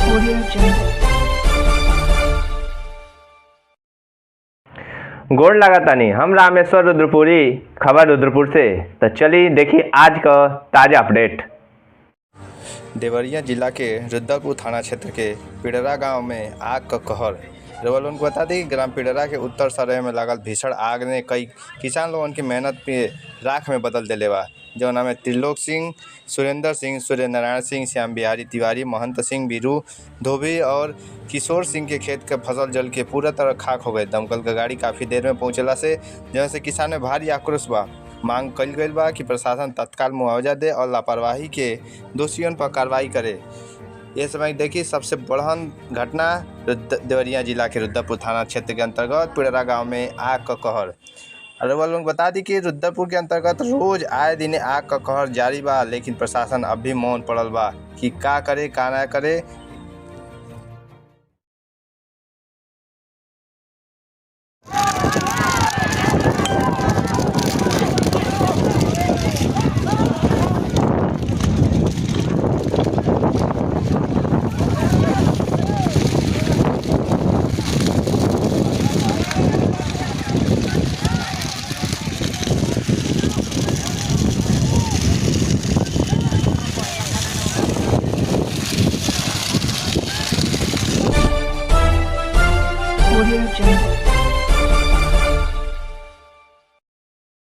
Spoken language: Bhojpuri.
Audio Jungle. गोड़ लगातानी हम रामेश्वर रुद्रपुरी, खबर रुद्रपुर से। तो चलिए देखिए आज का ताज़ा अपडेट। देवरिया जिला के रुद्रपुर थाना क्षेत्र के पिडरा गांव में आग का कहर। रउआ लोगन को बता दी कि ग्राम पिडरा के उत्तर सरे में लगल भीषण आग ने कई किसान लोगन की मेहनत पे राख में बदल देले बा। जौना में त्रिलोक सिंह, सुरेंद्र सिंह, सूर्य नारायण सिंह, श्याम बिहारी तिवारी, महंत सिंह, बीरू धोबी और किशोर सिंह के खेत के फसल जल के पूरा तरह खाक हो गए। दमकल का गाड़ी काफ़ी देर में पहुंचला से जैसे किसान में भारी आक्रोश बा। मांग कल गई बा कि प्रशासन तत्काल मुआवजा दे और लापरवाही के दोषियों पर कार्रवाई करे। ये समय देखिए सबसे बड़हन घटना देवरिया जिला के रुद्रपुर थाना क्षेत्र के अंतर्गत पिडरा गांव में आग का कहर। और वो लोग बता दी कि रुद्रपुर के अंतर्गत रोज आए दिन आग का कहर जारी बा, लेकिन प्रशासन अब भी मौन पड़ल बा कि का करे का ना करे।